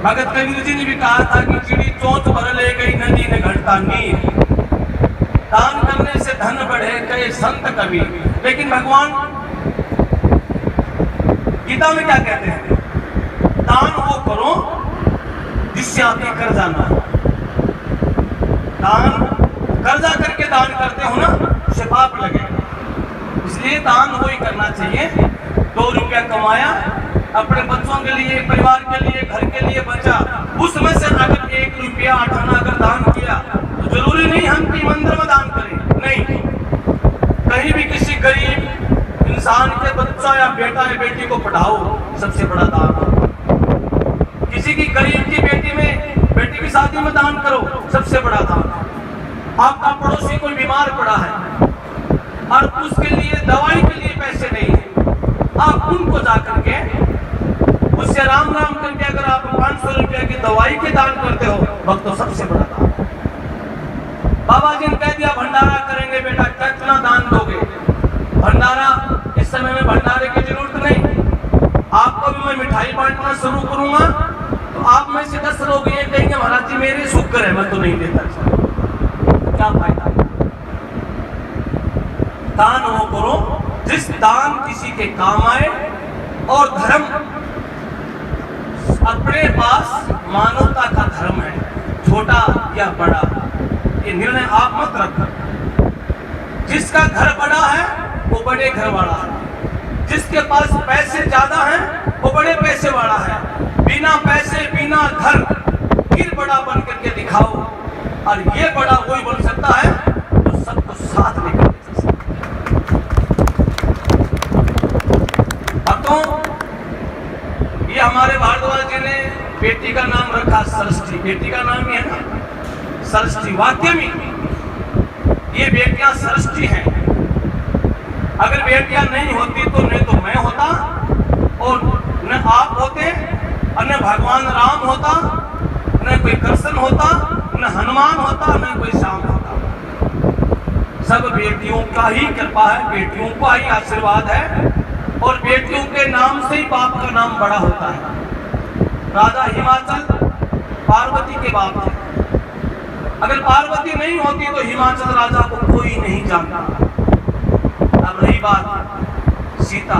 भगत कबीर जी ने भी कहा था कि चिड़ी चोंच भर ले गई नदी ने घटता नीर, दान करने से धन बढ़े कहे संत कबीर। लेकिन भगवान गीता में क्या कहते हैं? दान वो करो जिससे आपके कर्जा ना हो। दान कर्जा करके दान करते हो ना, उससे पाप लगेगा। इसलिए दान वो ही करना चाहिए। 2 रुपया कमाया, अपने बच्चों के लिए, परिवार के लिए, घर के लिए बचा, उसमें से अगर 1 रुपया 8 आना अगर दान किया तो जरूरी नहीं हम कि मंदिर में दान करें, नहीं, कहीं भी किसी गरीब इंसान के बच्चा या बेटा या बेटी को पढ़ाओ, सबसे बड़ा दान। किसी की गरीब की बेटी की शादी में दान करो, सबसे बड़ा दान। आपका पड़ोसी कोई बीमार पड़ा है और उसके लिए दवाई के लिए पैसे नहीं है, आप उनको जाकर के उससे राम राम करके अगर आप 500 रुपया की दवाई के दान करते हो, वक्त तो सबसे बड़ा दान। बाबा जी ने कह दिया भंडारा करेंगे बेटा, कितना दान दोगे? भंडारा, इस समय में भंडारे की जरूरत नहीं। आपको भी मैं मिठाई बांटना शुरू करूंगा तो आप में से 10 लोग ये कहेंगे महाराज जी मेरे शुक्र है, मैं तो नहीं देता। क्या फायदा? दान वो करो जिस दान किसी के काम आए, और धर्म अपने पास मानवता का धर्म है, छोटा या बड़ा ये निर्णय आप मत रखो। जिसका घर बड़ा है वो बड़े घर वाला है, जिसके पास पैसे ज्यादा हैं वो बड़े पैसे वाला है। बिना पैसे बिना घर फिर बड़ा बन करके दिखाओ, और ये बड़ा वही बन सकता है तो सबको साथ लेकर चल सकता है। ये हमारे भारद्वाज जी ने बेटी का नाम रखा सरस्वती। बेटी का नाम ही है ना सरस्वती। वाक्य में ये बेटियां सरस्वती हैं। अगर बेटियां नहीं होती तो नहीं तो मैं होता, और न आप होते, और न भगवान राम होता, न कोई कृष्ण होता, न हनुमान होता, न कोई श्याम होता। सब बेटियों का ही कृपा है, बेटियों का ही आशीर्वाद है, और बेटियों के नाम से ही बाप का नाम बड़ा होता है। राजा हिमाचल पार्वती के बाप थे। अगर पार्वती नहीं होती तो हिमाचल राजा को कोई नहीं जानता। अब रही बात सीता,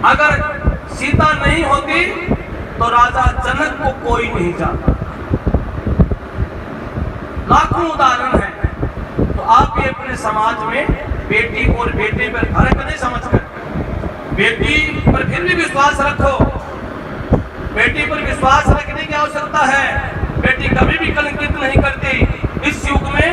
अगर सीता नहीं होती तो राजा जनक को कोई नहीं जानता। लाखों उदाहरण है। तो आप भी अपने समाज में बेटी और बेटे पर फर्क नहीं समझकर बेटी पर फिर भी विश्वास रखो। बेटी पर विश्वास रखने की आवश्यकता है। बेटी कभी भी कलंकित नहीं करती। इस युग में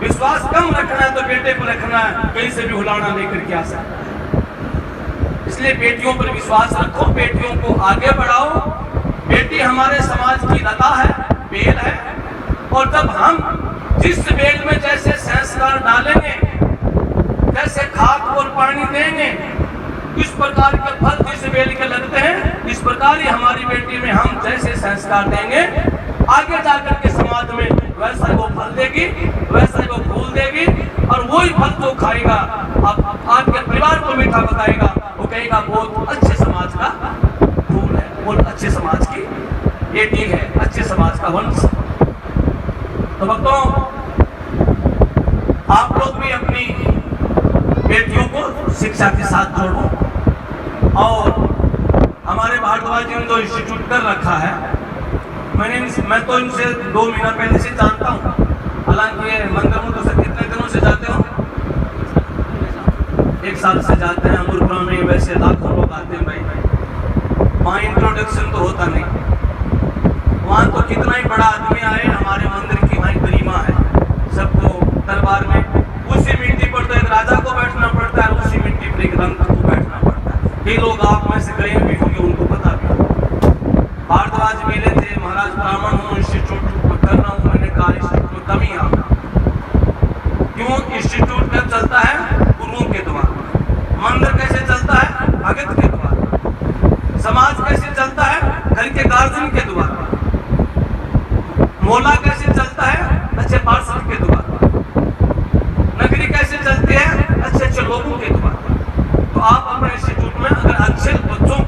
विश्वास कम रखना है तो बेटे पर रखना है, कहीं से भी हुलाना लेकर के आ सकता है। इसलिए बेटियों पर विश्वास रखो, बेटियों को आगे बढ़ाओ। बेटी हमारे समाज की लता है, बेल है, और जब हम जिस बेल में जैसे संस्कार डालेंगे, जैसे खाद और पानी देंगे, इस प्रकार के फल जिस बेल के लगते हैं, इस प्रकार ही हमारी बेटी में हम जैसे संस्कार देंगे, आगे जाकर के समाज में वैसा वो फल देगी, वैसा वो फूल देगी, और वही फल जो खाएगा आपके परिवार को मीठा बताएगा, वो कहेगा बहुत अच्छे समाज का फूल है, बहुत अच्छे समाज की बेटी है, अच्छे समाज का वंश। तो भक्तों, आप लोग भी अपनी बेटियों को शिक्षा के साथ जोड़ो। और हमारे भारद्वाज जी ने जो इंस्टीट्यूट कर रखा है, मैं तो इनसे 2 महीना पहले से जानता हूँ। हालांकि ये मंदिर में तो सर कितने दिनों से जाते हो? 1 साल से जाते हैं। अमरपुरा में वैसे लाखों लोग आते हैं भाई, वहाँ इंट्रोडक्शन तो होता नहीं। वहाँ तो कितना ही बड़ा आदमी आए, हमारे मंदिर की वहाँ गरिमा है। सबको दरबार में उसी मिट्टी पर तो एक राजा को बैठना पड़ता है, उसी मिट्टी पर एक रंग को बैठना पड़ता है। कई लोग आप में से गए भी होंगे, उनको पता भी। भारद्वाज मिले थे, महाराज ब्राह्मण हूँ, इंस्टीट्यूट कर रहा हूँ। मैंने कहा इंस्टीट्यूट में कमी आ, क्यों? इंस्टीट्यूट कब चलता है? गुरुओं के द्वारा। मंदिर कैसे चलता है? भगत के द्वारा। समाज कैसे चलता है? घर के गार्जियन के द्वारा। मोहल्ला कैसे चलता है? अच्छे पार्षद के द्वारा। नगरी कैसे चलती है? अच्छे अच्छे लोगों के द्वारा। तो आप अपने इंस्टीट्यूट में अगर अच्छे बच्चों